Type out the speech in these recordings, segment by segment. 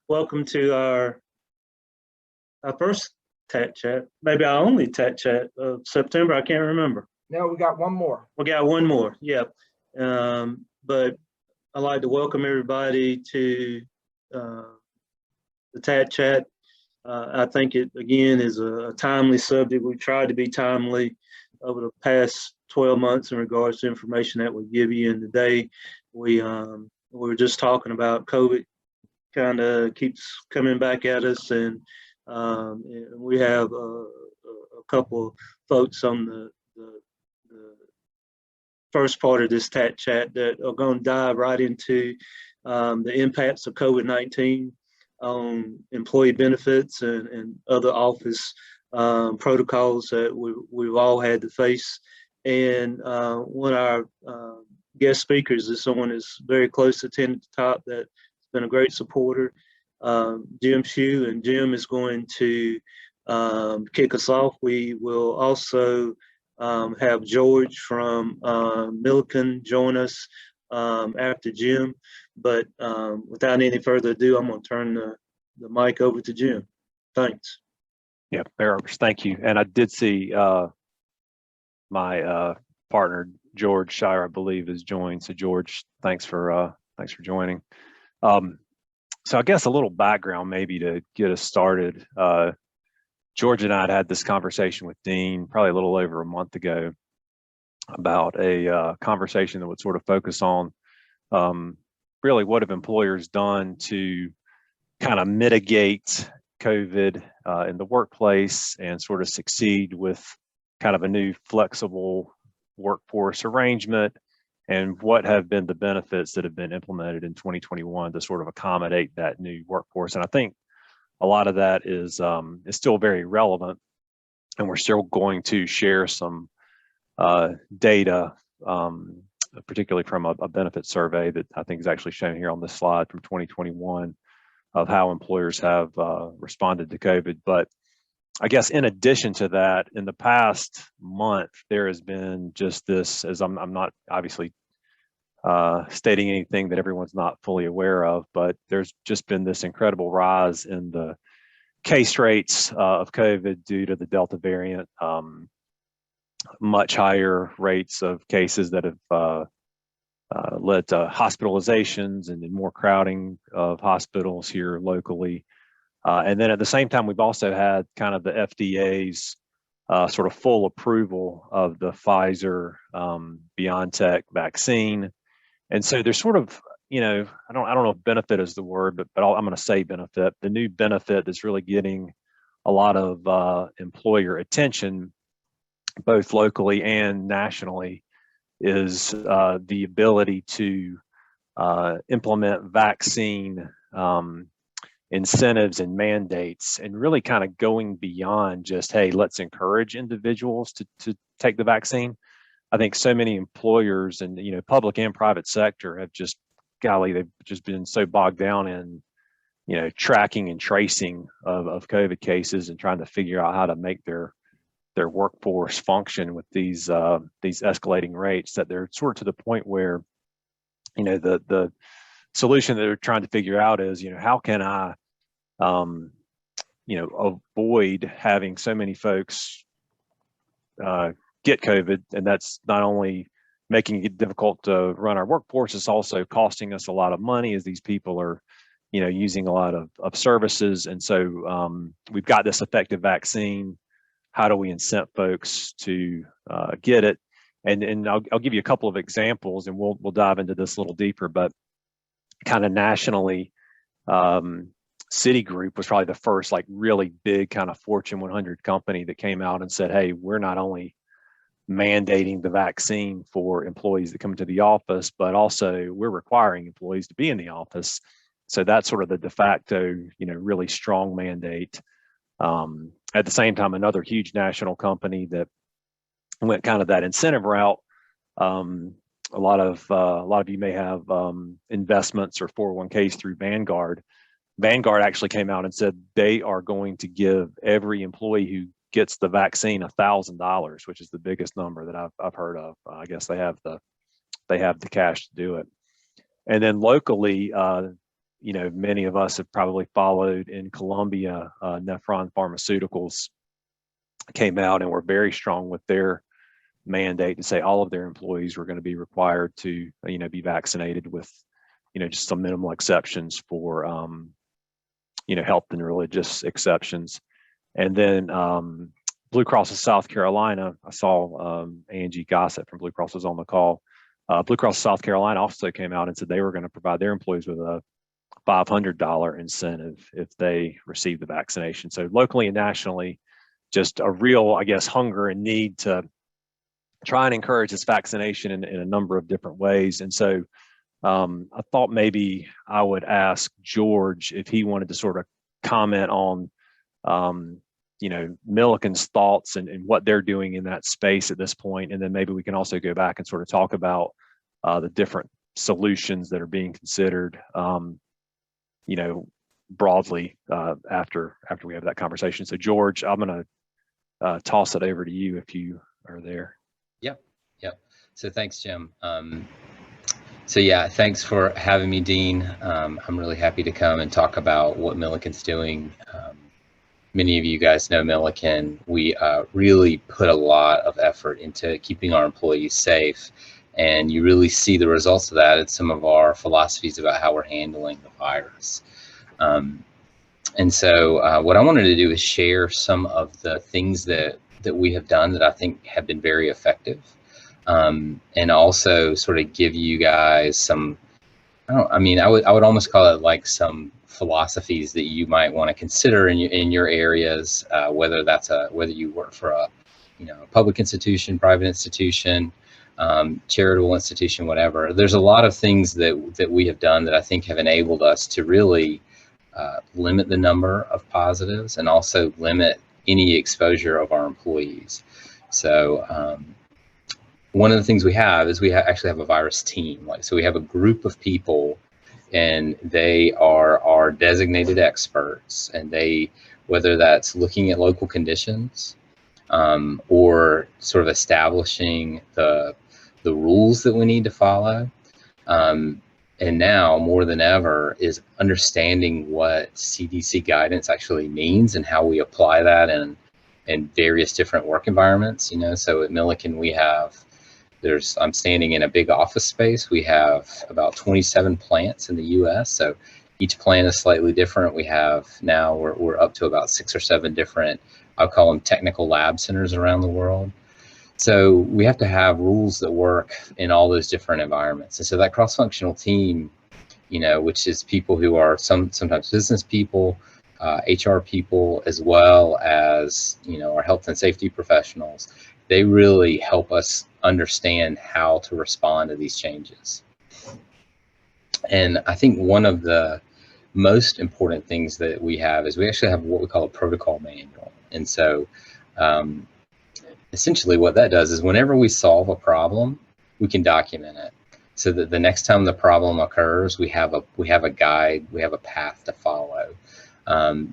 Welcome to our first TATT chat, maybe our only TATT chat of September. I can't remember. No, we got one more. We got one more, yeah. But I'd like to welcome everybody to the TATT chat. I think it, again, is a timely subject. We've tried to be timely over the past 12 months in regards to information that we give you. And today we were just talking about COVID. Kind of keeps coming back at us, and we have a couple folks on the first part of this TATT chat that are going to dive right into the impacts of COVID-19 on employee benefits and other office protocols that we've all had to face. And one of our guest speakers is someone that's very close to 10 at the top that been a great supporter, Jim Shew, and Jim is going to kick us off. We will also have George from Milliken join us after Jim. But without any further ado, I'm going to turn the mic over to Jim. Thanks. Yeah, Barrows, thank you. And I did see my partner George Shira, I believe, has joined. So George, thanks for joining. So I guess a little background maybe to get us started. George and I had this conversation with Dean probably a little over a month ago about a conversation that would sort of focus on really what have employers done to kind of mitigate COVID in the workplace and sort of succeed with kind of a new flexible workforce arrangement, and what have been the benefits that have been implemented in 2021 to sort of accommodate that new workforce. And I think a lot of that is still very relevant, and we're still going to share some data, particularly from a benefit survey that I think is actually shown here on this slide from 2021 of how employers have responded to COVID. But I guess in addition to that, in the past month, there has been just this, as I'm not obviously stating anything that everyone's not fully aware of, but there's just been this incredible rise in the case rates of COVID due to the Delta variant, much higher rates of cases that have led to hospitalizations and more crowding of hospitals here locally. And then at the same time, we've also had kind of the FDA's sort of full approval of the Pfizer BioNTech vaccine. And so there's sort of, I don't know if benefit is the word, but I'm going to say benefit. The new benefit that's really getting a lot of employer attention, both locally and nationally, is the ability to implement vaccine incentives and mandates, and really kind of going beyond just, hey, let's encourage individuals to take the vaccine. I think so many employers and, public and private sector have just, golly, they've just been so bogged down in, tracking and tracing of COVID cases and trying to figure out how to make their workforce function with these escalating rates, that they're sort of to the point where, the solution that they're trying to figure out is, how can I, avoid having so many folks get COVID, and that's not only making it difficult to run our workforce, it's also costing us a lot of money as these people are, using a lot of services. And so we've got this effective vaccine. How do we incent folks to get it? And I'll give you a couple of examples, and we'll dive into this a little deeper. But kind of nationally, Citigroup was probably the first like really big kind of Fortune 100 company that came out and said, hey, we're not only mandating the vaccine for employees that come into the office, but also we're requiring employees to be in the office. So that's sort of the de facto, really strong mandate. At the same time, another huge national company that went kind of that incentive route. A lot of you may have investments or 401ks through Vanguard. Vanguard actually came out and said they are going to give every employee who gets the vaccine $1,000, which is the biggest number that I've heard of. I guess they have the cash to do it. And then locally, many of us have probably followed in Colombia, Nephron Pharmaceuticals came out and were very strong with their mandate to say all of their employees were going to be required to, be vaccinated with, just some minimal exceptions for, health and religious exceptions. And then Blue Cross of South Carolina, I saw Angie Gossett from Blue Cross was on the call. Blue Cross of South Carolina also came out and said they were going to provide their employees with a $500 incentive if they receive the vaccination. So locally and nationally, just a real, hunger and need to try and encourage this vaccination in a number of different ways. And so I thought maybe I would ask George if he wanted to sort of comment on, Milliken's thoughts and what they're doing in that space at this point. And then maybe we can also go back and sort of talk about the different solutions that are being considered, broadly after we have that conversation. So George, I'm going to toss it over to you if you are there. Yep. So thanks, Jim. So yeah, thanks for having me, Dean. I'm really happy to come and talk about what Milliken's doing. Many of you guys know Milliken. We really put a lot of effort into keeping our employees safe, and you really see the results of that in some of our philosophies about how we're handling the virus. And so what I wanted to do is share some of the things that we have done that I think have been very effective, and also sort of give you guys some, I would almost call it like some philosophies that you might want to consider in your areas, whether you work for a public institution, private institution, charitable institution, whatever. There's a lot of things that we have done that I think have enabled us to really limit the number of positives and also limit any exposure of our employees. So one of the things we have is we actually have a virus team. So we have a group of people, and they are our designated experts, and whether that's looking at local conditions or sort of establishing the rules that we need to follow. And now more than ever is understanding what CDC guidance actually means and how we apply that in various different work environments. So at Milliken I'm standing in a big office space. We have about 27 plants in the US. So each plant is slightly different. We're up to about 6 or 7 different, I'll call them technical lab centers around the world. So we have to have rules that work in all those different environments. And so that cross-functional team, which is people who are sometimes business people, HR people, as well as, our health and safety professionals, they really help us understand how to respond to these changes. And I think one of the most important things that we have is we actually have what we call a protocol manual. And so essentially what that does is whenever we solve a problem, we can document it so that the next time the problem occurs, we have a guide, we have a path to follow.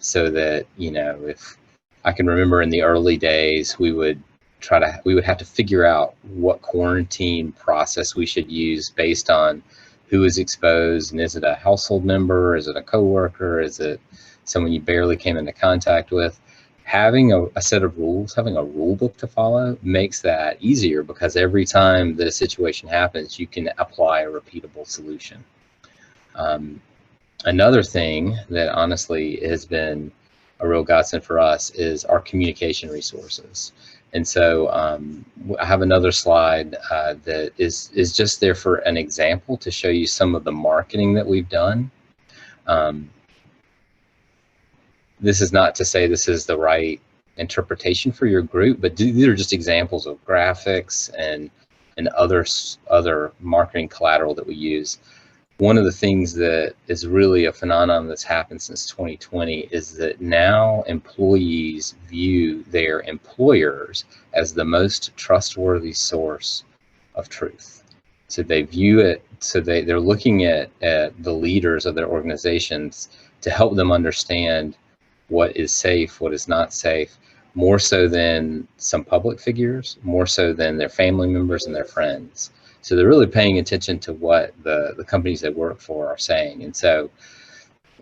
So that, if I can remember in the early days, we would have to figure out what quarantine process we should use based on who is exposed, and is it a household member, is it a coworker, is it someone you barely came into contact with. Having a set of rules, having a rule book to follow makes that easier, because every time that a situation happens, you can apply a repeatable solution. Another thing that honestly has been a real godsend for us is our communication resources. And so I have another slide that is just there for an example to show you some of the marketing that we've done. This is not to say this is the right interpretation for your group, but these are just examples of graphics and other marketing collateral that we use. One of the things that is really a phenomenon that's happened since 2020 is that now employees view their employers as the most trustworthy source of truth. So they view it, so they're looking at the leaders of their organizations to help them understand what is safe, what is not safe, more so than some public figures, more so than their family members and their friends. So they're really paying attention to what the companies they work for are saying. And so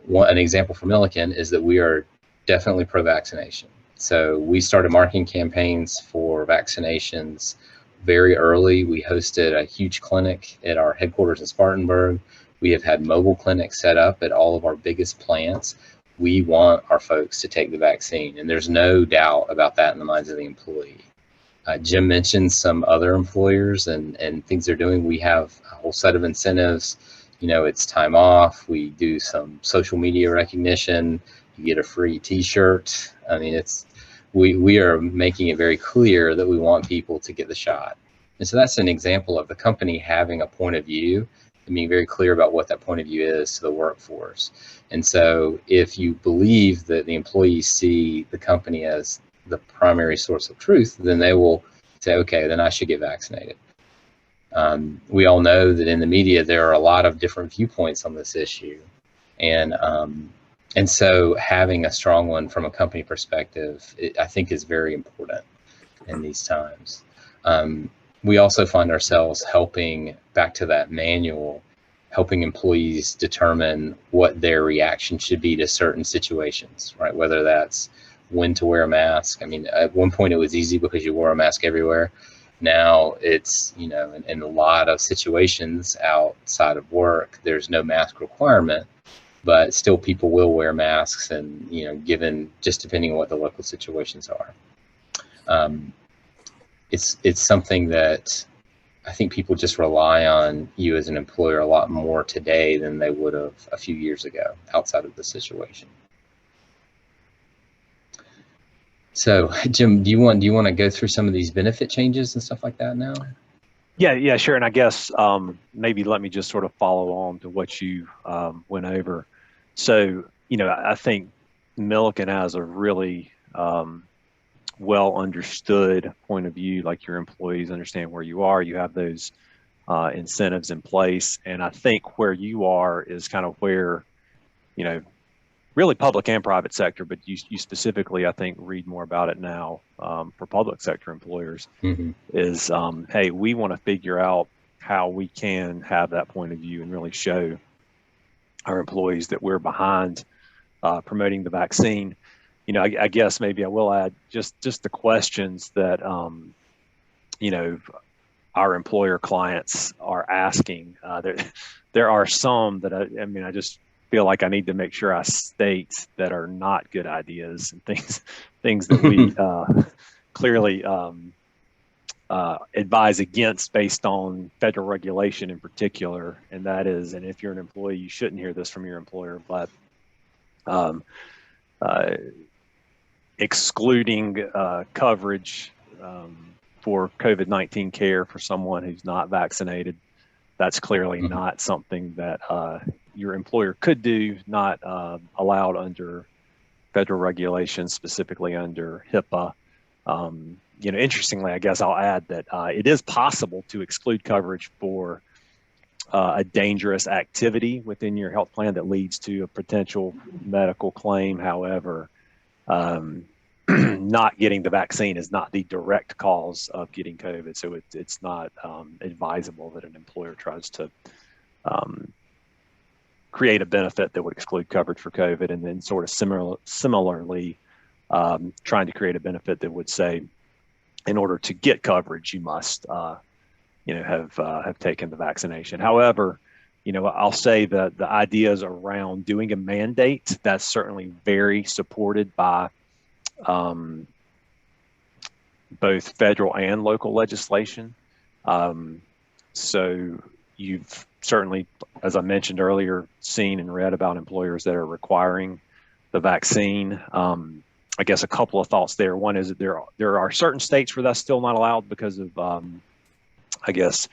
an example for Milliken is that we are definitely pro-vaccination. So we started marketing campaigns for vaccinations very early. We hosted a huge clinic at our headquarters in Spartanburg. We have had mobile clinics set up at all of our biggest plants. We want our folks to take the vaccine, and there's no doubt about that in the minds of the employee. Jim mentioned some other employers and things they're doing. We have a whole set of incentives. You know, it's time off. We do some social media recognition. You get a free T-shirt. I mean, we are making it very clear that we want people to get the shot. And so that's an example of the company having a point of view and being very clear about what that point of view is to the workforce. And so if you believe that the employees see the company as the primary source of truth, then they will say, okay, then I should get vaccinated. We all know that in the media, there are a lot of different viewpoints on this issue. And so having a strong one from a company perspective, I think is very important in these times. We also find ourselves helping, back to that manual, helping employees determine what their reaction should be to certain situations, right? Whether that's when to wear a mask. I mean, at one point it was easy because you wore a mask everywhere. Now it's, you know, in a lot of situations outside of work, there's no mask requirement, but still people will wear masks, and, you know, given just depending on what the local situations are. It's something that I think people just rely on you as an employer a lot more today than they would have a few years ago outside of the situation. So, Jim, do you want to go through some of these benefit changes and stuff like that now? Yeah, sure. And I guess maybe let me just sort of follow on to what you went over. So, you know, I think Milliken has a really well understood point of view, like your employees understand where you are, you have those incentives in place. And I think where you are is kind of where, you know, really public and private sector, but you specifically, I think, read more about it now for public sector employers, is, hey, we want to figure out how we can have that point of view and really show our employees that we're behind promoting the vaccine. You know, I guess maybe I will add just the questions that, you know, our employer clients are asking. There are some that I mean, I just feel like I need to make sure I state that are not good ideas and things that we clearly advise against based on federal regulation in particular. And that is, and if you're an employee, you shouldn't hear this from your employer, but excluding coverage for COVID-19 care for someone who's not vaccinated. That's clearly not something that your employer could do, not allowed under federal regulations, specifically under HIPAA. You know, interestingly, I guess I'll add that it is possible to exclude coverage for a dangerous activity within your health plan that leads to a potential medical claim. However, not getting the vaccine is not the direct cause of getting COVID. So it's not advisable that an employer tries to create a benefit that would exclude coverage for COVID, and then sort of similarly trying to create a benefit that would say, in order to get coverage, you must, you know, have taken the vaccination. However, you know, I'll say that the ideas around doing a mandate, that's certainly very supported by both federal and local legislation. So you've certainly, as I mentioned earlier, seen and read about employers that are requiring the vaccine. I guess a couple of thoughts there. One is that there are certain states where that's still not allowed because of, I guess,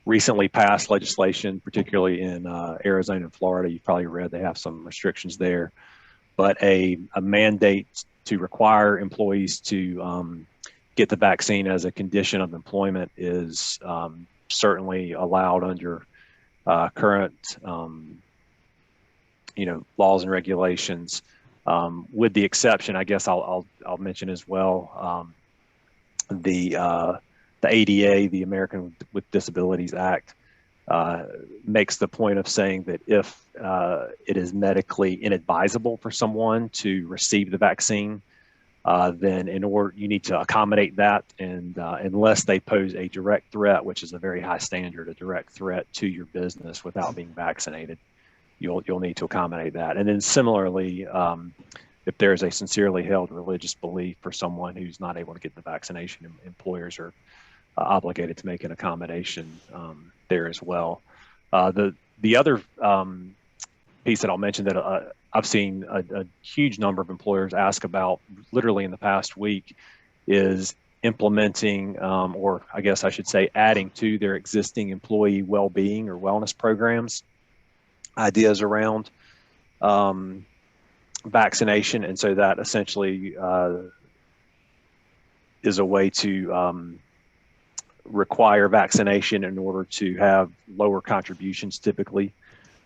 recently passed legislation, particularly in Arizona and Florida. You've probably read they have some restrictions there. But a mandate to require employees to get the vaccine as a condition of employment is certainly allowed under current, you know, laws and regulations, with the exception, I guess I'll mention as well, the ADA, the American with Disabilities Act, makes the point of saying that if it is medically inadvisable for someone to receive the vaccine, then you need to accommodate that, and unless they pose a direct threat, which is a very high standard, a direct threat to your business without being vaccinated, you'll need to accommodate that. And then similarly, if there's a sincerely held religious belief for someone who's not able to get the vaccination, employers are obligated to make an accommodation there as well. The other piece that I'll mention that I've seen a huge number of employers ask about literally in the past week is implementing, or I guess I should say adding to their existing employee well-being or wellness programs, ideas around vaccination. And so that essentially is a way to require vaccination in order to have lower contributions typically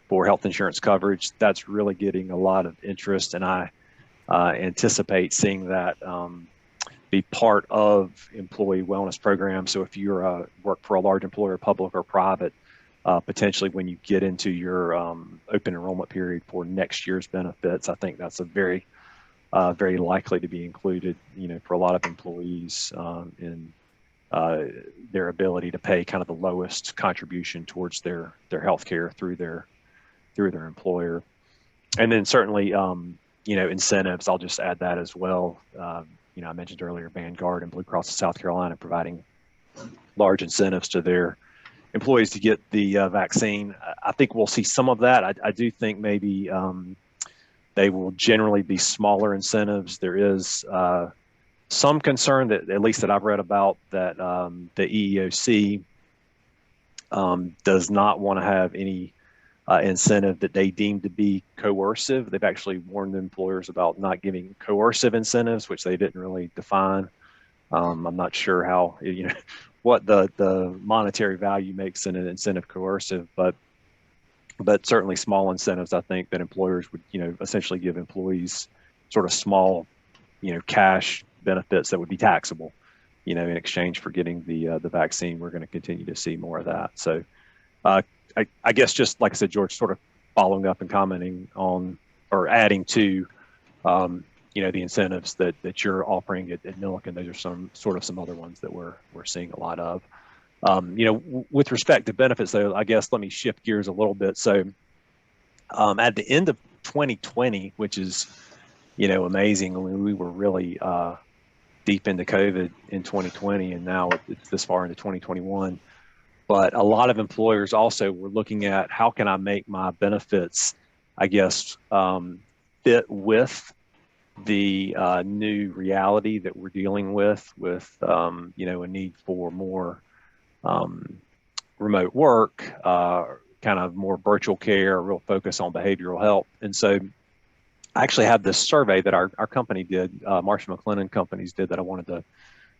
for health insurance coverage. That's really getting a lot of interest, and I anticipate seeing that be part of employee wellness programs. So if you're work for a large employer, public or private, potentially when you get into your open enrollment period for next year's benefits, I think that's a very likely to be included, for a lot of employees in their ability to pay kind of the lowest contribution towards their health care through their employer. And then certainly, incentives, I'll just add that as well. I mentioned earlier, Vanguard and Blue Cross of South Carolina providing large incentives to their employees to get the vaccine. I think we'll see some of that. I do think maybe they will generally be smaller incentives. There is some concern that, at least that I've read about, that the EEOC does not want to have any incentive that they deem to be coercive. They've actually warned employers about not giving coercive incentives, which they didn't really define. I'm not sure how, what the monetary value makes in an incentive coercive, but certainly small incentives, I think that employers would, essentially give employees sort of small, cash benefits that would be taxable, in exchange for getting the vaccine. We're going to continue to see more of that. So I guess, just like I said, George, sort of following up and commenting on, or adding to, the incentives that you're offering at Milliken. Those are some other ones that we're seeing a lot of. With respect to benefits, though, I guess let me shift gears a little bit. So at the end of 2020, which is, amazing. I mean, we were really deep into COVID in 2020, and now it's this far into 2021. But a lot of employers also were looking at, how can I make my benefits, I guess, fit with the new reality that we're dealing with a need for more remote work, kind of more virtual care, a real focus on behavioral health. And so I actually have this survey that our company did, Marsh & McLennan Companies did, that I wanted to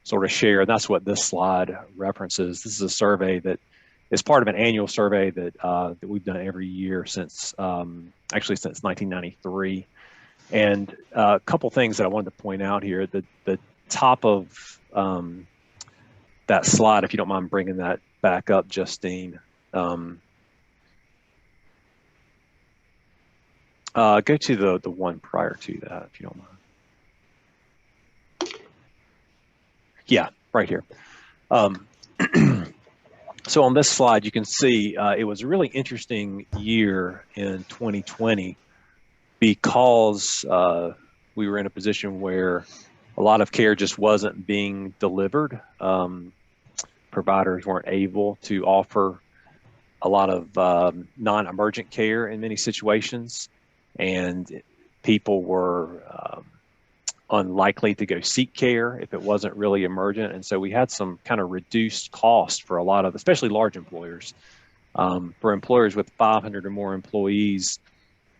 sort of share. And that's what this slide references. This is a survey that is part of an annual survey that we've done every year since 1993. And a couple things that I wanted to point out here. The top of that slide, if you don't mind bringing that back up, Justine. Go to the one prior to that, if you don't mind. Yeah, right here. So on this slide, you can see it was a really interesting year in 2020 because we were in a position where a lot of care just wasn't being delivered. Providers weren't able to offer a lot of non-emergent care in many situations, and people were unlikely to go seek care if it wasn't really emergent. And so we had some kind of reduced cost for a lot of, especially large employers. For employers with 500 or more employees,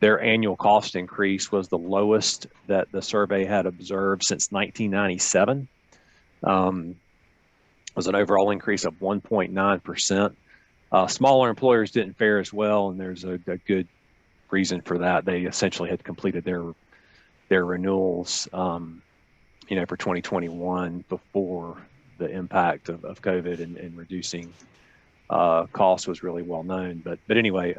their annual cost increase was the lowest that the survey had observed since 1997. It was an overall increase of 1.9%. Smaller employers didn't fare as well, and there's a good reason for that. They essentially had completed their renewals, for 2021 before the impact of COVID and reducing cost was really well known. But anyway,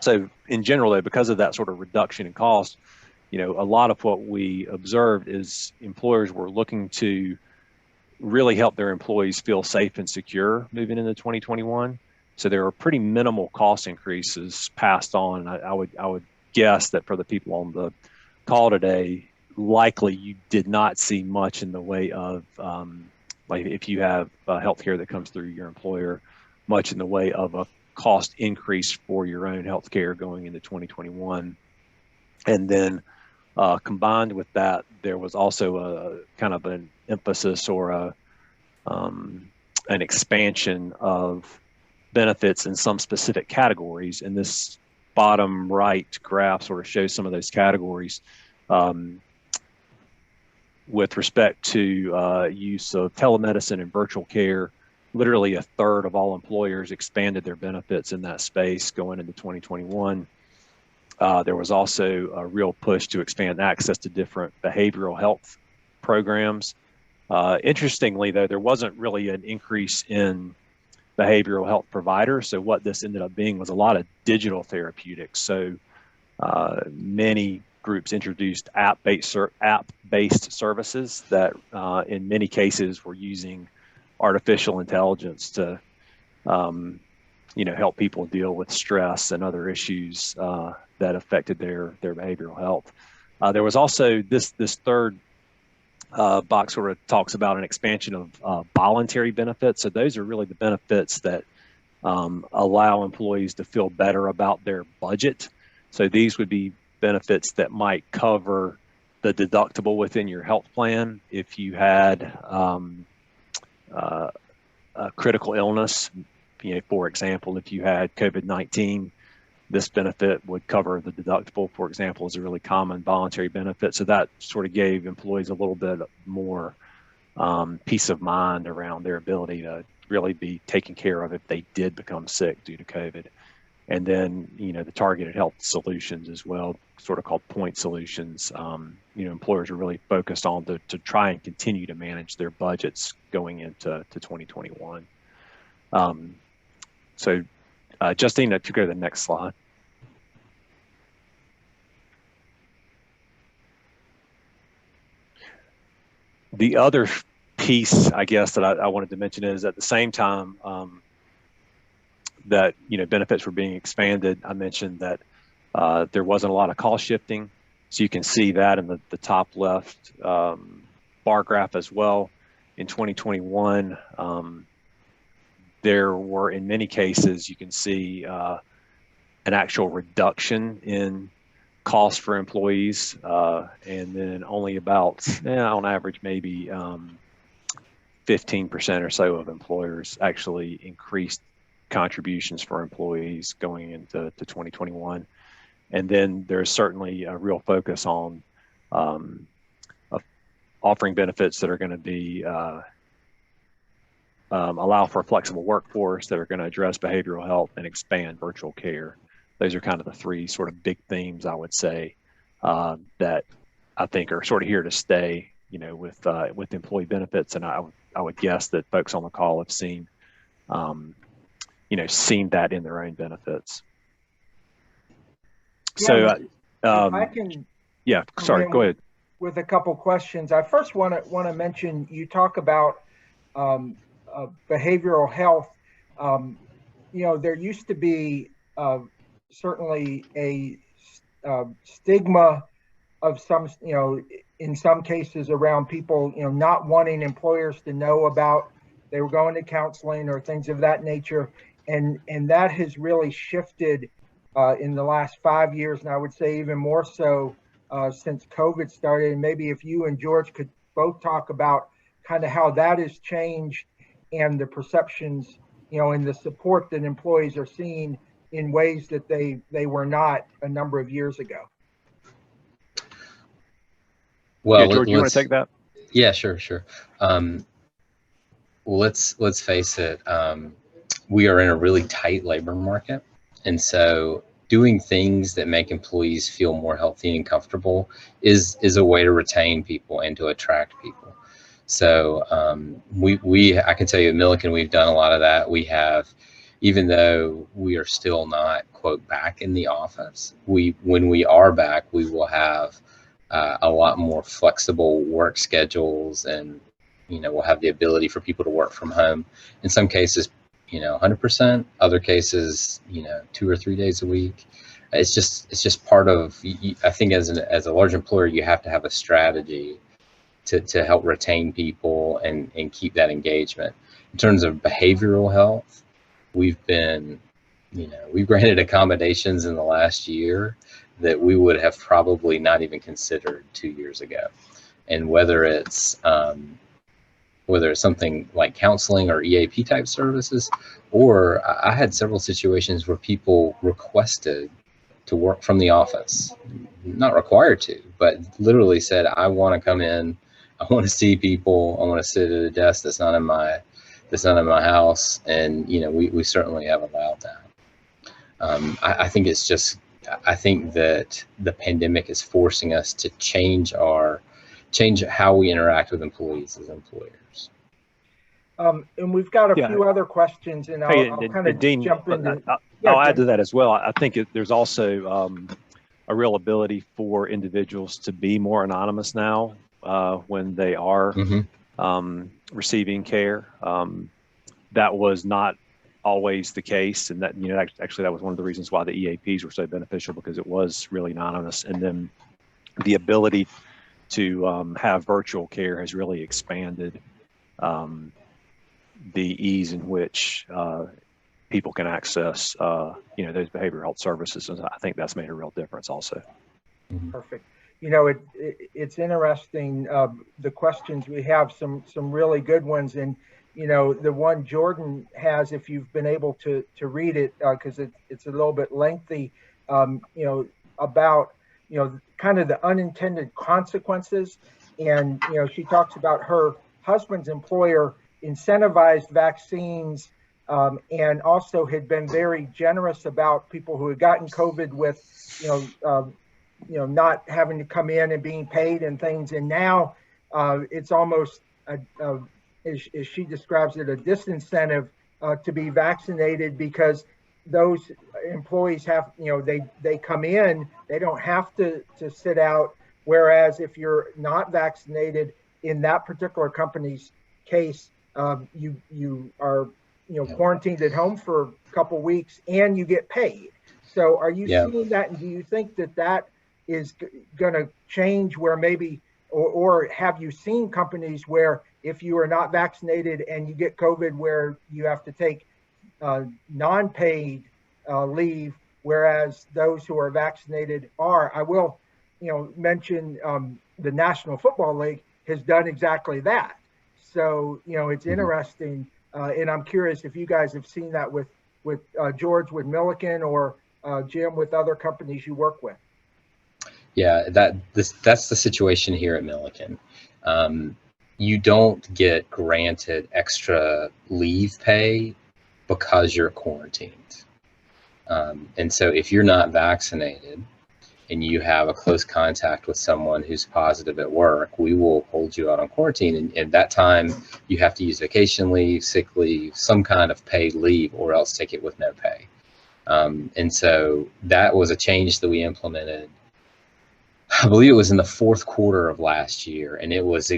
so in general, though, because of that sort of reduction in cost, a lot of what we observed is employers were looking to really help their employees feel safe and secure moving into 2021. So there were pretty minimal cost increases passed on. I would guess that for the people on the call today, likely you did not see much in the way of, like if you have healthcare that comes through your employer, much in the way of a cost increase for your own healthcare going into 2021. And then combined with that, there was also a kind of an emphasis or an expansion of benefits in some specific categories. And this bottom right graph sort of shows some of those categories with respect to use of telemedicine and virtual care. Literally a third of all employers expanded their benefits in that space going into 2021. There was also a real push to expand access to different behavioral health programs. Interestingly, though, there wasn't really an increase in behavioral health providers. So what this ended up being was a lot of digital therapeutics. So many groups introduced app-based services that in many cases were using artificial intelligence to help people deal with stress and other issues that affected their behavioral health. There was also this third box sort of talks about an expansion of voluntary benefits. So those are really the benefits that allow employees to feel better about their budget. So these would be benefits that might cover the deductible within your health plan if you had a critical illness. For example, if you had COVID-19, this benefit would cover the deductible, for example, is a really common voluntary benefit. So that sort of gave employees a little bit more peace of mind around their ability to really be taken care of if they did become sick due to COVID. And then, the targeted health solutions as well, sort of called point solutions, employers are really focused on to try and continue to manage their budgets going into 2021. So Justine, if you go to the next slide. The other piece, I guess, that I wanted to mention is at the same time that benefits were being expanded, I mentioned that there wasn't a lot of cost shifting. So you can see that in the top left bar graph as well. In 2021, there were, in many cases, you can see an actual reduction in cost for employees, and then only about, on average, maybe 15% or so of employers actually increased contributions for employees going into 2021. And then there's certainly a real focus on offering benefits that are going to be allow for a flexible workforce, that are going to address behavioral health and expand virtual care. Those are kind of the three sort of big themes, I would say, that I think are sort of here to stay, with employee benefits. And I would guess that folks on the call have seen seen that in their own benefits. So, I can. Yeah, sorry, go ahead. With a couple questions. I first want to mention, you talk about behavioral health. There used to be certainly a stigma of some, in some cases around people, not wanting employers to know about they were going to counseling or things of that nature. And that has really shifted in the last 5 years. And I would say even more so since COVID started. And maybe if you and George could both talk about kind of how that has changed and the perceptions, and the support that employees are seeing in ways that they were not a number of years ago. Well, yeah, George, you want to take that? Yeah, sure. Well, let's face it. We are in a really tight labor market, and so doing things that make employees feel more healthy and comfortable is a way to retain people and to attract people. So I can tell you at Milliken, we've done a lot of that. We have, even though we are still not, quote, back in the office, when we are back, we will have a lot more flexible work schedules, and, we'll have the ability for people to work from home. In some cases, 100%, other cases, 2 or 3 days a week. It's just part of, I think as a large employer, you have to have a strategy to help retain people and keep that engagement. In terms of behavioral health, we've granted accommodations in the last year that we would have probably not even considered 2 years ago. And whether it's something like counseling or EAP type services, or I had several situations where people requested to work from the office, not required to, but literally said, I want to come in, I want to see people, I want to sit at a desk that's not in my house. And, we certainly have allowed that. I think I think that the pandemic is forcing us to change how we interact with employees as employers. And we've got a few other questions, and I'll kind of Dean, jump into. I'll add to that as well. I think there's also a real ability for individuals to be more anonymous now when they are receiving care. That was not always the case, and that actually that was one of the reasons why the EAPs were so beneficial, because it was really anonymous. And then the ability to have virtual care has really expanded the ease in which people can access those behavioral health services, and I think that's made a real difference also. Perfect. It's interesting, the questions we have, some really good ones, and the one Jordan has, if you've been able to read it, because it's a little bit lengthy, about kind of the unintended consequences. And she talks about her husband's employer incentivized vaccines, and also had been very generous about people who had gotten COVID with not having to come in and being paid and things. And now it's almost as she describes it, a disincentive to be vaccinated, because those employees have, they come in, they don't have to sit out. Whereas if you're not vaccinated, in that particular company's case, you are, quarantined at home for a couple weeks and you get paid. So are you seeing that? And do you think that is going to change, where maybe, or have you seen companies where if you are not vaccinated and you get COVID, where you have to take non-paid leave, whereas those who are vaccinated are? I will, mention the National Football League has done exactly that. So, it's interesting, and I'm curious if you guys have seen that with George, with Milliken, or Jim, with other companies you work with. Yeah, that's the situation here at Milliken. You don't get granted extra leave pay because you're quarantined. And so if you're not vaccinated and you have a close contact with someone who's positive at work, we will hold you out on quarantine. And at that time, you have to use vacation leave, sick leave, some kind of paid leave, or else take it with no pay. And so that was a change that we implemented, I believe it was in the fourth quarter of last year, and it was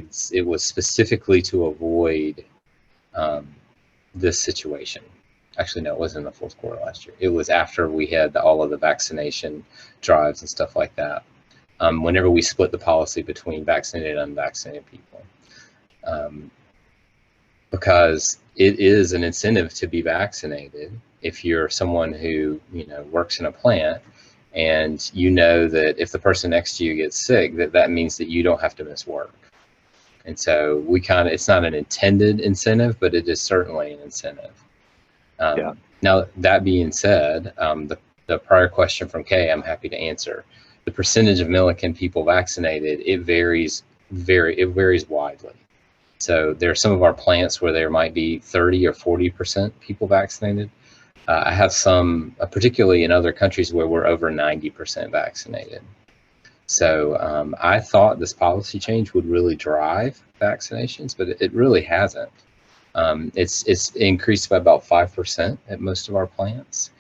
specifically to avoid this situation. Actually, no, it wasn't in the fourth quarter last year. It was after we had all of the vaccination drives and stuff like that. Whenever we split the policy between vaccinated and unvaccinated people, because it is an incentive to be vaccinated if you're someone who works in a plant. And that if the person next to you gets sick, that means that you don't have to miss work. And so it's not an intended incentive, but it is certainly an incentive. Now, that being said, the prior question from Kay, I'm happy to answer. The percentage of Milliken people vaccinated, it varies widely. So there are some of our plants where there might be 30 or 40% people vaccinated. I have some, particularly in other countries, where we're over 90% vaccinated. So I thought this policy change would really drive vaccinations, but it really hasn't. It's increased by about 5% at most of our plants.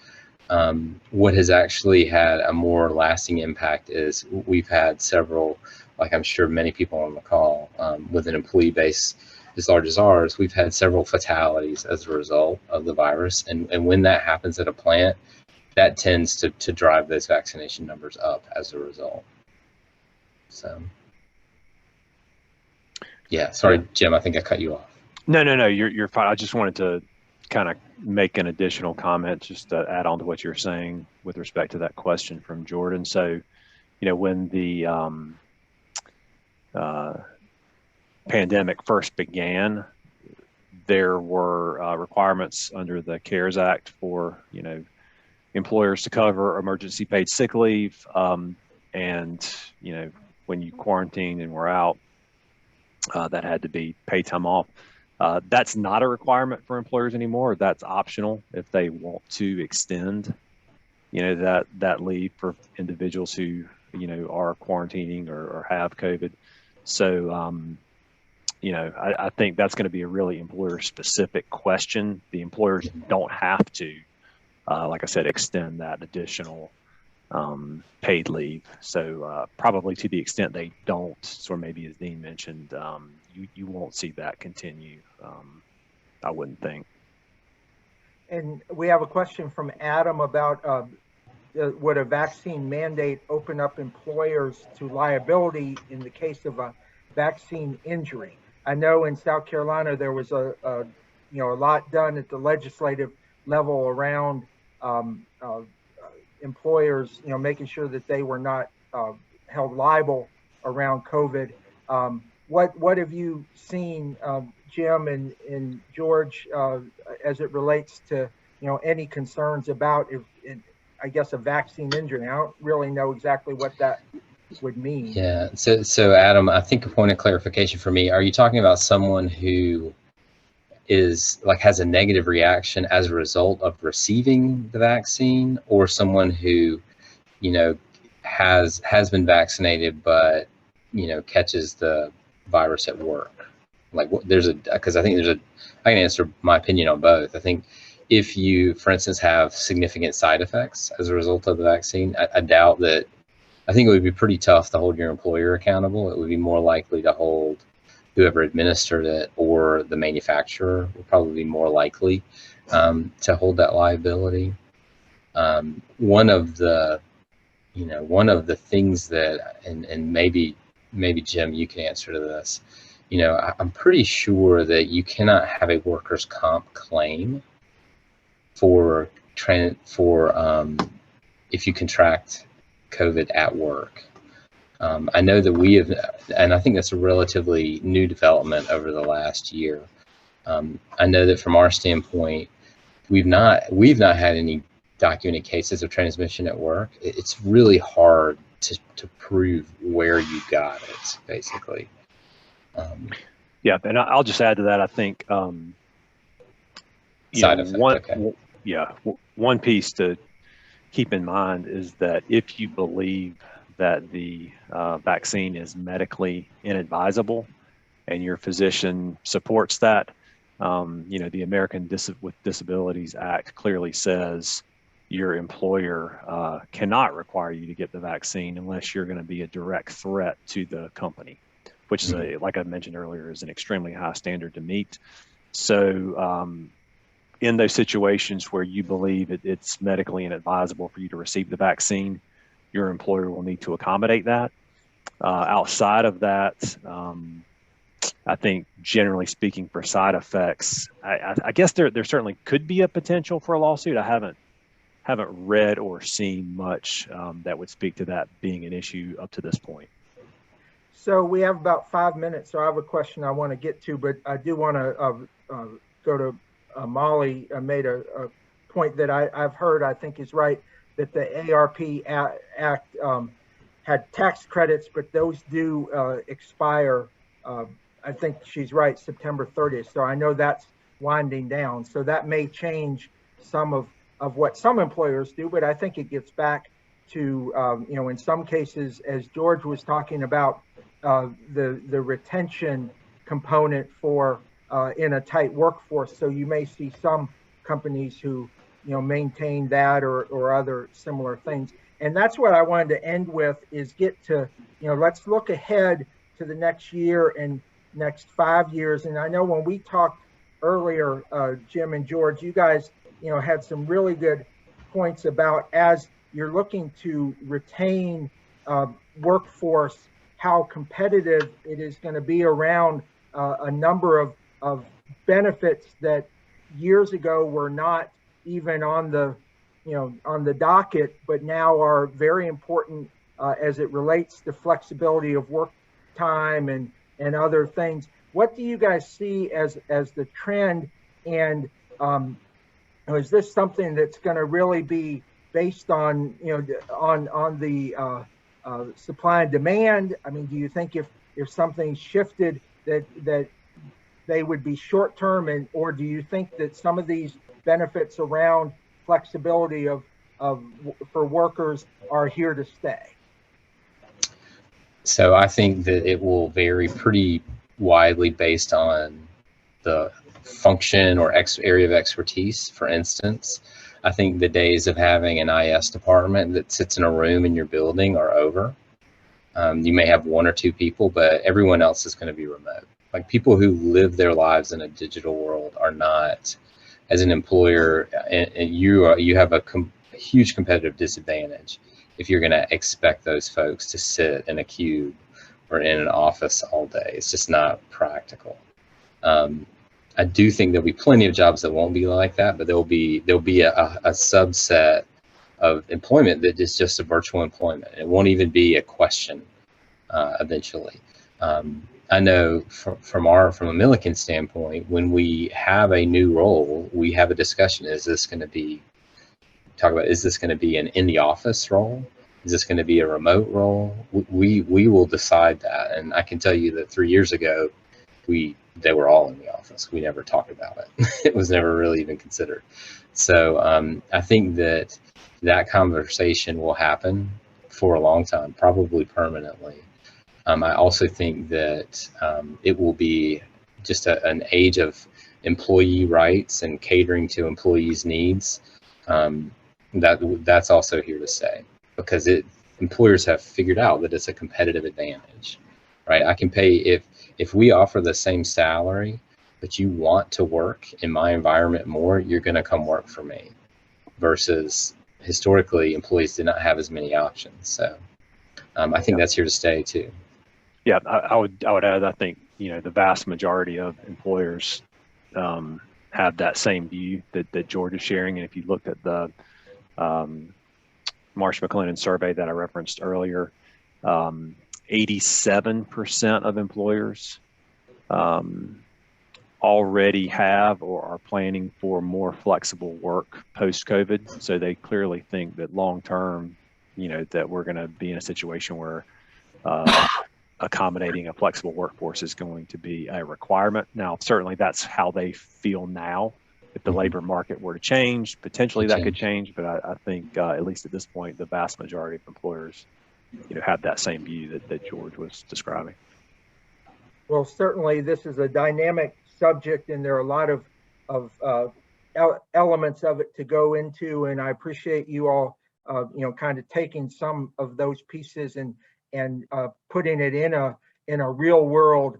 What has actually had a more lasting impact is we've had several, like I'm sure many people on the call, with an employee base as large as ours, we've had several fatalities as a result of the virus. And when that happens at a plant, that tends to drive those vaccination numbers up as a result. So, yeah, sorry, Jim, I think I cut you off. No, you're fine. I just wanted to kind of make an additional comment just to add on to what you're saying with respect to that question from Jordan. So, when the pandemic first began, there were requirements under the CARES Act for, employers to cover emergency paid sick leave. And, when you quarantine and were out, that had to be paid time off. That's not a requirement for employers anymore. That's optional if they want to extend, that leave for individuals who, are quarantining or have COVID. So, I think that's going to be a really employer specific question. The employers don't have to, like I said, extend that additional paid leave. So probably to the extent they don't, or maybe as Dean mentioned, you won't see that continue, I wouldn't think. And we have a question from Adam about would a vaccine mandate open up employers to liability in the case of a vaccine injury? I know in South Carolina there was a lot done at the legislative level around employers, making sure that they were not held liable around COVID. What have you seen, Jim and George, as it relates to any concerns about I guess a vaccine injury? I don't really know exactly what that would mean. Yeah. So Adam, I think a point of clarification for me: are you talking about someone who has a negative reaction as a result of receiving the vaccine, or someone who, has been vaccinated but catches the virus at work? Because I think I can answer my opinion on both. I think if you, for instance, have significant side effects as a result of the vaccine, I doubt that. I think it would be pretty tough to hold your employer accountable. It would be more likely to hold whoever administered it, or the manufacturer will probably be more likely to hold that liability. One of the things that, and maybe Jim, you can answer to this. I'm pretty sure that you cannot have a workers' comp claim for if you contract COVID at work. I know that we have, and I think that's a relatively new development over the last year. I know that from our standpoint, we've not had any documented cases of transmission at work. It's really hard to prove where you got it, basically. Yeah, and I'll just add to that. I think side effect. One piece to keep in mind is that if you believe that the vaccine is medically inadvisable and your physician supports that, the American with Disabilities Act clearly says your employer cannot require you to get the vaccine unless you're going to be a direct threat to the company, which is, like I mentioned earlier, is an extremely high standard to meet. So in those situations where you believe it's medically inadvisable for you to receive the vaccine, your employer will need to accommodate that. Outside of that, I think generally speaking, for side effects, I guess there certainly could be a potential for a lawsuit. I haven't read or seen much that would speak to that being an issue up to this point. So we have about 5 minutes. So I have a question I want to get to, but I do want to go to Molly. Made a point that I've heard, I think is right, that the ARP Act had tax credits, but those do expire. I think she's right, September 30th. So I know that's winding down. So that may change some of what some employers do, but I think it gets back to, in some cases, as George was talking about, the retention component for in a tight workforce. So you may see some companies who, maintain that or other similar things. And that's what I wanted to end with, is get to, let's look ahead to the next year and next 5 years. And I know when we talked earlier, Jim and George, you guys, had some really good points about, as you're looking to retain workforce, how competitive it is going to be around a number of benefits that years ago were not even on the, on the docket, but now are very important as it relates to flexibility of work time and other things. What do you guys see as the trend? And is this something that's going to really be based on, on the supply and demand? I mean, do you think if something shifted that they would be short term, or do you think that some of these benefits around flexibility for workers are here to stay? So I think that it will vary pretty widely based on the function or area of expertise. For instance, I think the days of having an IS department that sits in a room in your building are over. You may have 1 or 2 people, but everyone else is going to be remote. Like, people who live their lives in a digital world are not, as an employer, and you have a huge competitive disadvantage if you're going to expect those folks to sit in a cube or in an office all day. It's just not practical. I do think there'll be plenty of jobs that won't be like that, but there'll be a subset of employment that is just a virtual employment. It won't even be a question eventually. I know from a Milliken standpoint, when we have a new role, we have a discussion. Is this going to be an in the office role? Is this going to be a remote role? We will decide that. And I can tell you that 3 years ago, they were all in the office. We never talked about it. It was never really even considered. So I think that conversation will happen for a long time, probably permanently. I also think that it will be just an age of employee rights and catering to employees' needs. That's also here to stay, because employers have figured out that it's a competitive advantage, right? I can pay, if we offer the same salary, but you want to work in my environment more, you're going to come work for me. Versus historically, employees did not have as many options. So I think that's here to stay too. Yeah, I would add, I think, the vast majority of employers have that same view that George is sharing. And if you looked at the Marsh McLennan survey that I referenced earlier, 87% of employers already have or are planning for more flexible work post-COVID. So they clearly think that long-term, that we're going to be in a situation where accommodating a flexible workforce is going to be a requirement. Now, certainly that's how they feel now. If the labor market were to change, potentially that could change. But I think, at least at this point, the vast majority of employers, have that same view that George was describing. Well, certainly this is a dynamic subject, and there are a lot of elements of it to go into. And I appreciate you all, kind of taking some of those pieces and putting it in a real world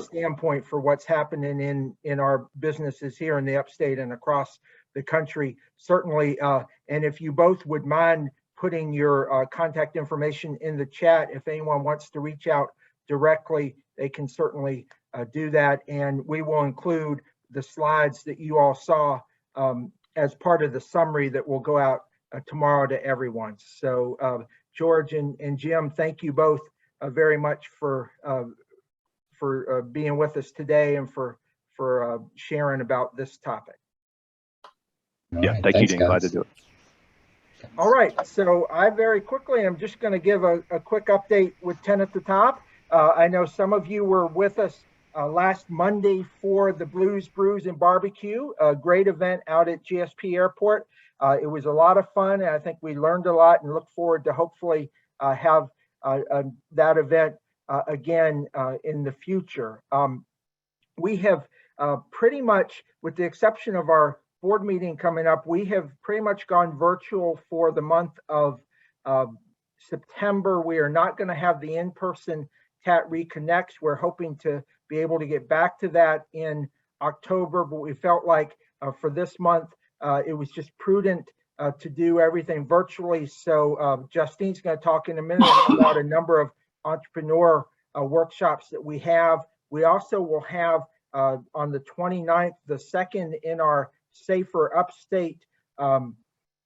standpoint for what's happening in our businesses here in the Upstate and across the country. Certainly, and if you both would mind putting your contact information in the chat, if anyone wants to reach out directly, they can certainly do that. And we will include the slides that you all saw as part of the summary that will go out tomorrow to everyone. So George and Jim, thank you both very much for being with us today and for sharing about this topic. Yeah, thank you, Dean. Glad to do it. All right, so I very quickly am just going to give a quick update with 10 at the top. I know some of you were with us last Monday for the Blues, Brews, and Barbecue, a great event out at GSP Airport. It was a lot of fun, and I think we learned a lot, and look forward to hopefully have that event again in the future. We have pretty much, with the exception of our board meeting coming up, we have pretty much gone virtual for the month of September. We are not going to have the in-person TATT Reconnects. We're hoping to be able to get back to that in October, but we felt like for this month, it was just prudent to do everything virtually. So Justine's going to talk in a minute about a number of entrepreneur workshops that we have. We also will have on the 29th, the second in our Safer Upstate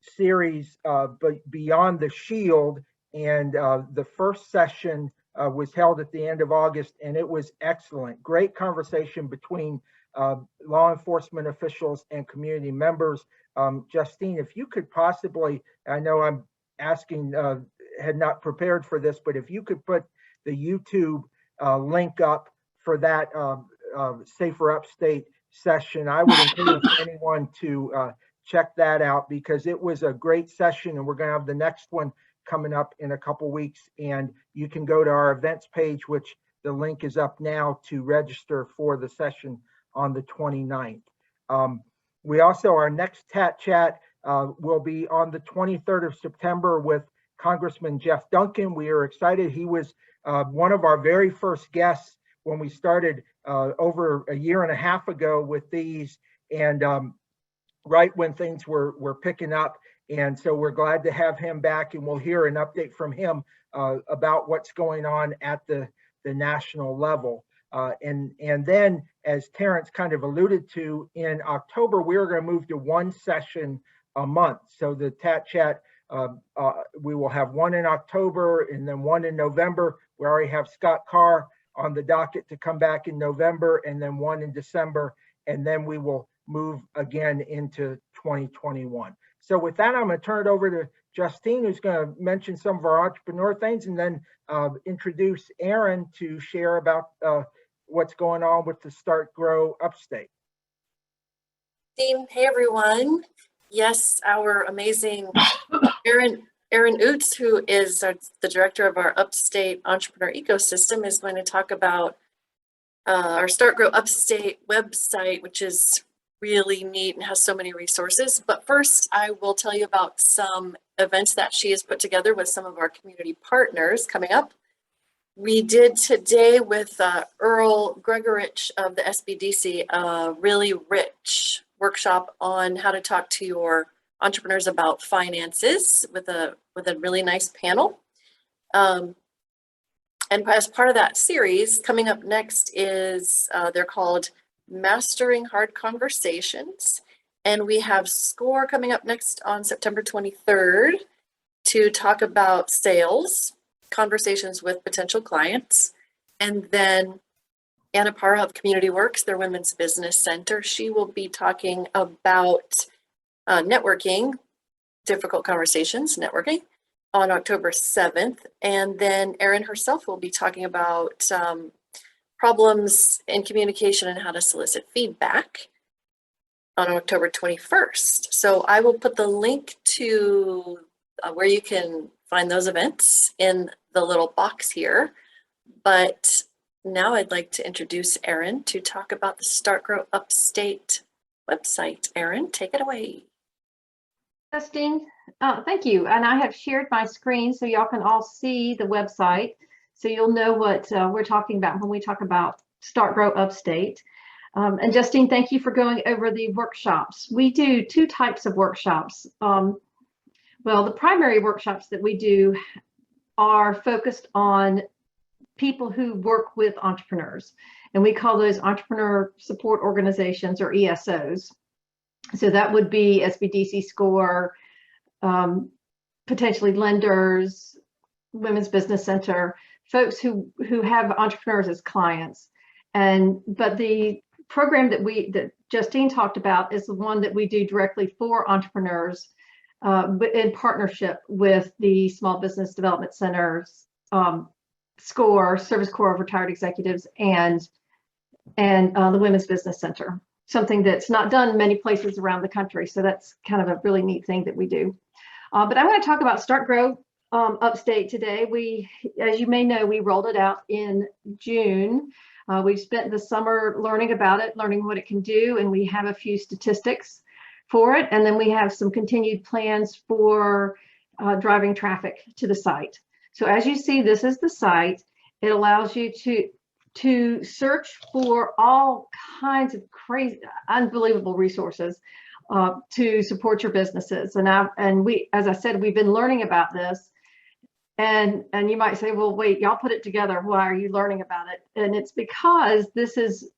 series, but Beyond the Shield. And the first session was held at the end of August, and it was excellent. Great conversation between law enforcement officials and community members. Justine, if you could possibly, I know I'm asking, had not prepared for this, but if you could put the YouTube link up for that Safer Upstate session, I would encourage anyone to check that out, because it was a great session, and we're going to have the next one coming up in a couple weeks. And you can go to our events page, which the link is up now, to register for the session on the 29th. We also, our next TATT Chat will be on the 23rd of September with Congressman Jeff Duncan. We are excited. He was one of our very first guests when we started over a year and a half ago with these, and right when things were picking up. And so we're glad to have him back, and we'll hear an update from him about what's going on at the national level. And then, as Terrence kind of alluded to, in October, we're going to move to one session a month. So the TATT Chat, we will have one in October and then one in November. We already have Scott Carr on the docket to come back in November, and then one in December, and then we will move again into 2021. So with that, I'm going to turn it over to Justine, who's going to mention some of our entrepreneur things, and then introduce Erin to share about what's going on with the Start Grow Upstate. Hey everyone. Yes, our amazing Erin Ouzts, who is the director of our Upstate Entrepreneur Ecosystem, is going to talk about our Start Grow Upstate website, which is really neat and has so many resources. But first, I will tell you about some events that she has put together with some of our community partners coming up. We did today with Earl Gregorich of the SBDC a really rich workshop on how to talk to your entrepreneurs about finances with a really nice panel. And as part of that series, coming up next is, they're called Mastering Hard Conversations. And we have SCORE coming up next on September 23rd to talk about sales, conversations with potential clients. And then Anna Parra of Community Works, their Women's Business Center, she will be talking about networking, difficult conversations, networking, on October 7th. And then Erin herself will be talking about problems in communication and how to solicit feedback on October 21st. So I will put the link to where you can find those events in the little box here. But now I'd like to introduce Erin to talk about the Start Grow Upstate website. Erin, take it away. Justine, thank you. And I have shared my screen so y'all can all see the website, so you'll know what we're talking about when we talk about Start Grow Upstate. And Justine, thank you for going over the workshops. We do two types of workshops. Well, the primary workshops that we do are focused on people who work with entrepreneurs, and we call those entrepreneur support organizations, or ESOs. So that would be SBDC, SCORE, potentially lenders, Women's Business Center, folks who have entrepreneurs as clients. But the program that Justine talked about is the one that we do directly for entrepreneurs, but in partnership with the Small Business Development Centers, SCORE, Service Corps of Retired Executives, and the Women's Business Center. something that's not done many places around the country. So that's kind of a really neat thing that we do. But I'm going to talk about Start Grow Upstate today. We, as you may know, we rolled it out in June. We've spent the summer learning about it, learning what it can do, and we have a few statistics for it. And then we have some continued plans for driving traffic to the site. So as you see, this is the site. It allows you to search for all kinds of crazy, unbelievable resources to support your businesses. And we, as I said, we've been learning about this. And you might say, well, wait, y'all put it together. Why are you learning about it? And it's because this is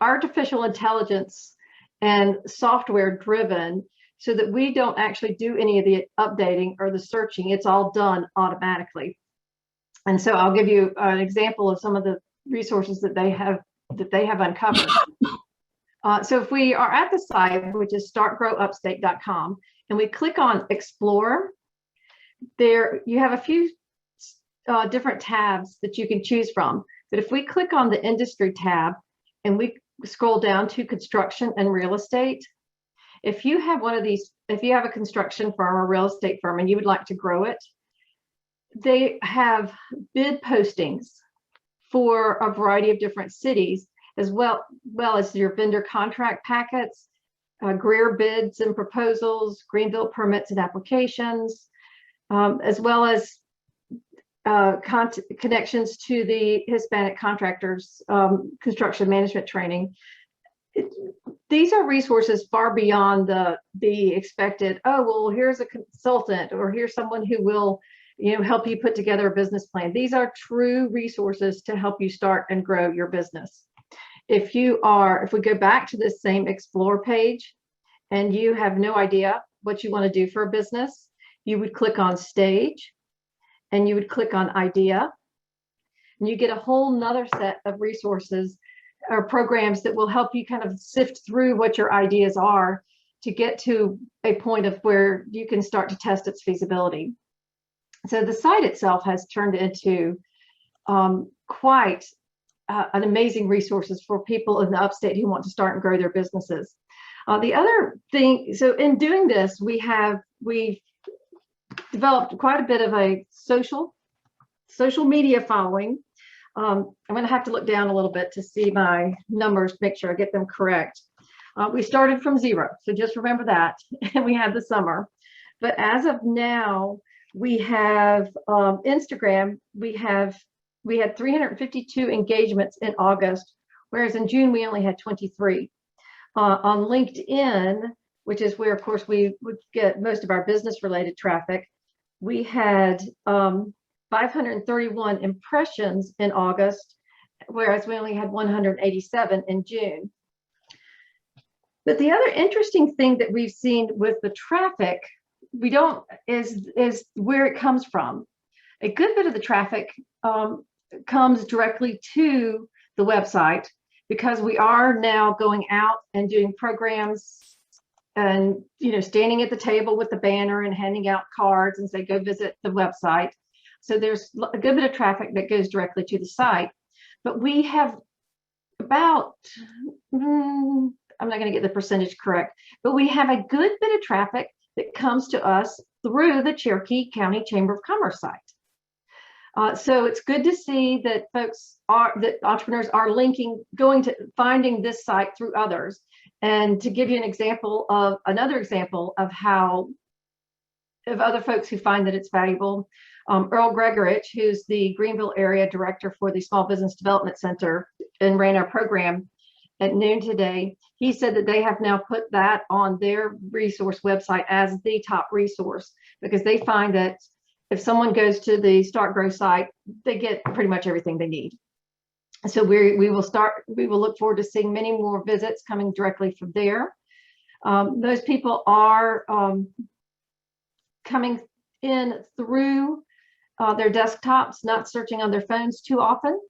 artificial intelligence and software driven, so that we don't actually do any of the updating or the searching. It's all done automatically. And so I'll give you an example of some of the resources that they have uncovered. So if we are at the site, which is startgrowupstate.com, and we click on Explore, there you have a few different tabs that you can choose from. But if we click on the Industry tab and we scroll down to Construction and Real Estate, if you have one of these, if you have a construction firm or real estate firm and you would like to grow it, they have bid postings for a variety of different cities, as well as your vendor contract packets, Greer bids and proposals, Greenville permits and applications, as well as connections to the Hispanic contractors construction management training. These are resources far beyond the expected, oh, well, here's a consultant, or here's someone who will, help you put together a business plan. These are true resources to help you start and grow your business. If we go back to this same Explore page and you have no idea what you want to do for a business, you would click on Stage and you would click on Idea, and you get a whole nother set of resources or programs that will help you kind of sift through what your ideas are to get to a point of where you can start to test its feasibility. So the site itself has turned into quite an amazing resources for people in the Upstate who want to start and grow their businesses. The other thing, so in doing this, we've developed quite a bit of a social media following. I'm going to have to look down a little bit to see my numbers, make sure I get them correct. We started from 0, so just remember that, and we had the summer. But as of now, we have Instagram. We had 352 engagements in August, whereas in June we only had 23. On LinkedIn, which is where, of course, we would get most of our business-related traffic, we had 531 impressions in August, whereas we only had 187 in June. But the other interesting thing that we've seen with the traffic, is where it comes from. A good bit of the traffic comes directly to the website, because we are now going out and doing programs and standing at the table with the banner and handing out cards and say, go visit the website. So there's a good bit of traffic that goes directly to the site. But we have about, I'm not going to get the percentage correct, but we have a good bit of traffic that comes to us through the Cherokee County Chamber of Commerce site. So it's good to see that entrepreneurs are finding this site through others. And to give you another example of other folks who find that it's valuable, Earl Gregorich, who's the Greenville area director for the Small Business Development Center and ran our program at noon today, he said that they have now put that on their resource website as the top resource, because they find that if someone goes to the Start Grow site, they get pretty much everything they need. So we will look forward to seeing many more visits coming directly from there. Those people are coming in through their desktops, not searching on their phones too often,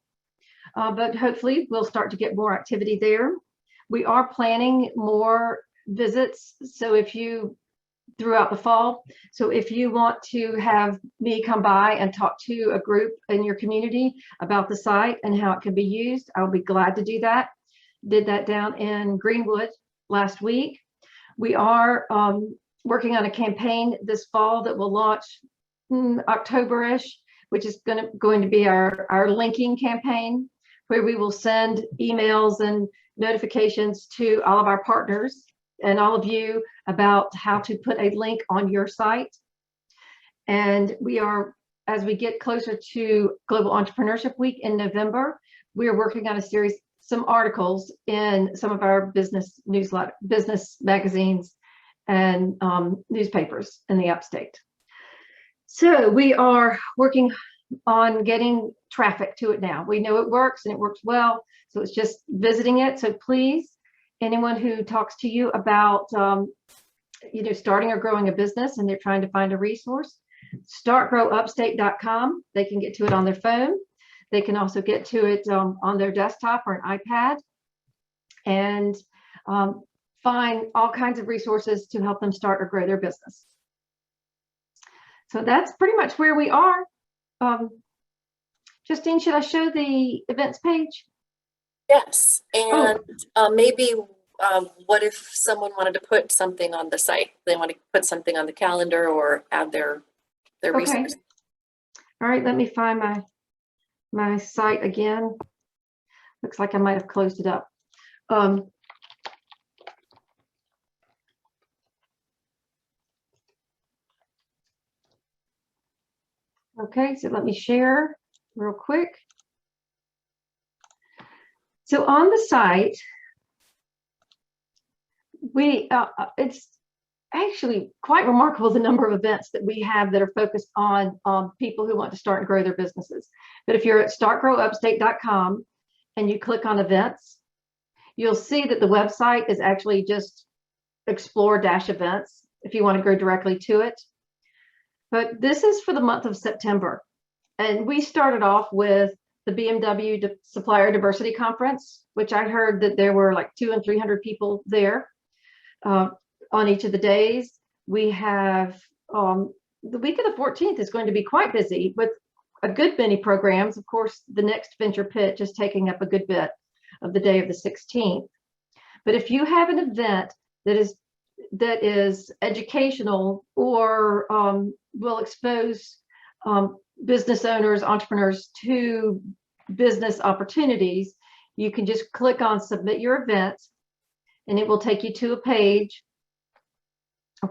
but hopefully we'll start to get more activity there. We are planning more visits, so throughout the fall. So if you want to have me come by and talk to a group in your community about the site and how it can be used, I'll be glad to do that. did that down in Greenwood last week. We are working on a campaign this fall that will launch October-ish, which is going to be our linking campaign, where we will send emails and notifications to all of our partners and all of you about how to put a link on your site. And we are, as we get closer to Global Entrepreneurship Week in November, we are working on some articles in some of our business magazines and newspapers in the Upstate. So we are working on getting traffic to it now. We know it works and it works well, so it's just visiting it. So please, anyone who talks to you about starting or growing a business and they're trying to find a resource, startgrowupstate.com. They can get to it on their phone. They can also get to it on their desktop or an iPad, and find all kinds of resources to help them start or grow their business. So that's pretty much where we are. Justine, should I show the events page? Yes, and maybe what if someone wanted to put something on the site? They want to put something on the calendar or add their resources. All right, let me find my site again. Looks like I might have closed it up. Okay, so let me share real quick. So on the site, it's actually quite remarkable the number of events that we have that are focused on people who want to start and grow their businesses. But if you're at startgrowupstate.com and you click on events, you'll see that the website is actually just explore-events if you want to go directly to it. But this is for the month of September. And we started off with the BMW Supplier Diversity Conference, which I heard that there were like 200 and 300 people there on each of the days. We have the week of the 14th is going to be quite busy with a good many programs. Of course, the next venture pitch is taking up a good bit of the day of the 16th. But if you have an event that is educational or will expose business owners, entrepreneurs to business opportunities, you can just click on submit your event, and it will take you to a page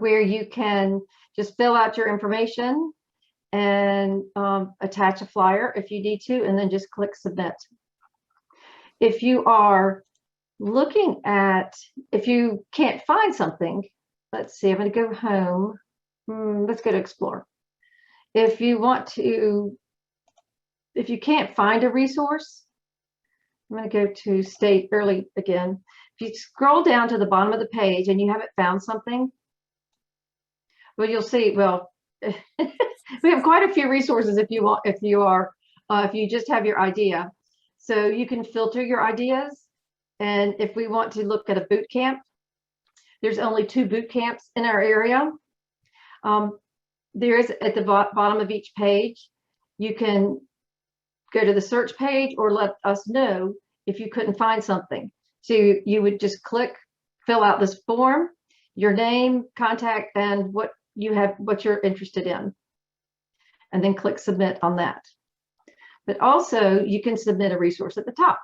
where you can just fill out your information and attach a flyer if you need to, and then just click submit. If you are looking at, if you can't find something, let's see, I'm going to go home. Let's go to explore. If you can't find a resource, I'm going to go to state early again. If you scroll down to the bottom of the page and you haven't found something, well, you'll see, well, we have quite a few resources if you just have your idea. So you can filter your ideas. And if we want to look at a boot camp, there's only 2 boot camps in our area. There is at the bottom of each page, you can go to the search page or let us know if you couldn't find something. So you would just click, fill out this form, your name, contact, and what you're interested in, and then click submit on that. But also you can submit a resource at the top.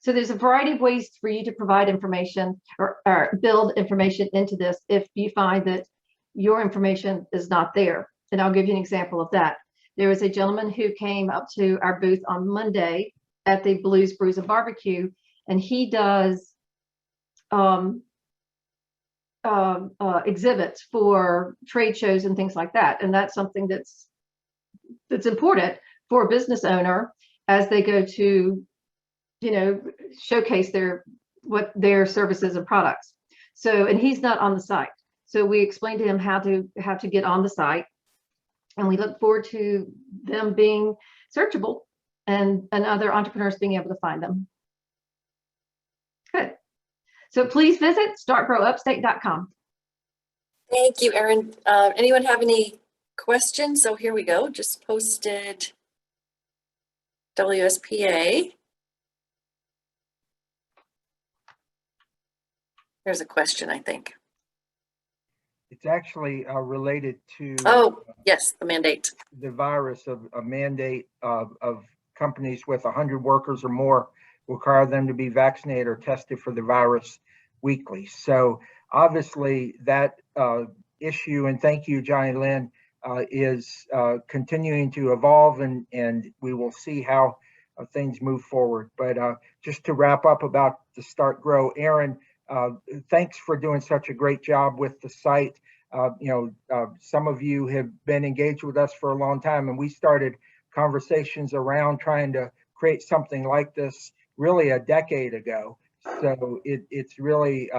So there's a variety of ways for you to provide information or build information into this if you find that your information is not there. And I'll give you an example of that. There was a gentleman who came up to our booth on Monday at the Blues, Brews, and Barbecue, and he does exhibits for trade shows and things like that. And that's something that's important for a business owner as they go to, showcase their services and products. So, and he's not on the site. So we explained to him how to get on the site, and we look forward to them being searchable and other entrepreneurs being able to find them. Good. So please visit startgrowupstate.com. Thank you, Erin. Anyone have any questions? So here we go. Just posted WSPA. There's a question, I think. It's actually related to Oh, yes, the mandate. the virus of a mandate of companies with 100 workers or more require them to be vaccinated or tested for the virus weekly. So obviously that issue, and thank you, Johnny Lynn, is continuing to evolve, and we will see how things move forward. But just to wrap up about the Start Grow, Erin, thanks for doing such a great job with the site. Some of you have been engaged with us for a long time, and we started conversations around trying to create something like this really a decade ago. So it's really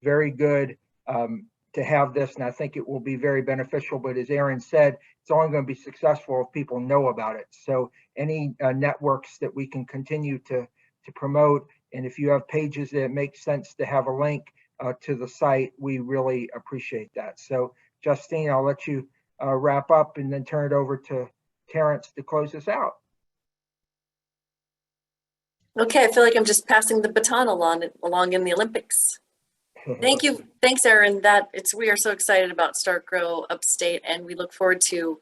very good to have this, and I think it will be very beneficial. But as Erin said, it's only going to be successful if people know about it. So any networks that we can continue to promote, and if you have pages that make sense to have a link to the site, we really appreciate that. So Justine, I'll let you wrap up and then turn it over to Terrence to close us out. Okay, I feel like I'm just passing the baton along in the Olympics. Thank you. Thanks, Erin. We are so excited about Start Grow Upstate, and we look forward to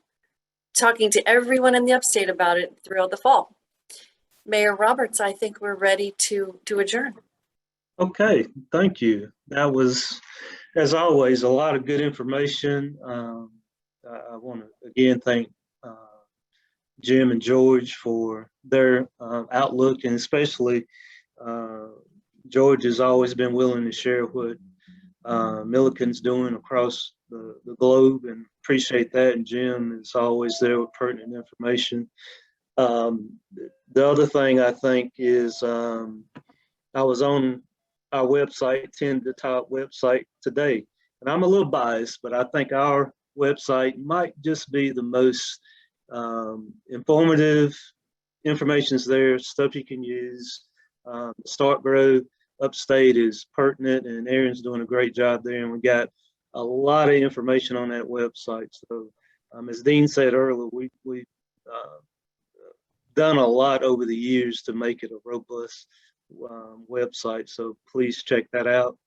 talking to everyone in the Upstate about it throughout the fall. Mayor Roberts, I think we're ready to adjourn. Okay, thank you. That was, as always, a lot of good information. I want to again thank Jim and George for their outlook, and especially George has always been willing to share what Milliken's doing across the globe, and appreciate that. And Jim is always there with pertinent information. The other thing I think is I was on our website, 10 to Top website today, and I'm a little biased, but I think our website might just be the most informative. Information's there, stuff you can use. Start Grow Upstate is pertinent, and Erin's doing a great job there, and we got a lot of information on that website. So as Dean said earlier, we've done a lot over the years to make it a robust website, so please check that out.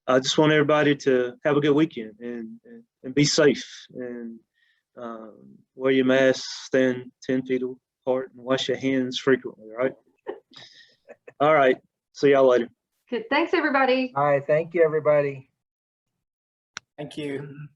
I just want everybody to have a good weekend and be safe, and wear your mask, stand 10 feet apart, and wash your hands frequently, right? All right, see y'all later. Good. Thanks, everybody. All right, thank you, everybody. Thank you.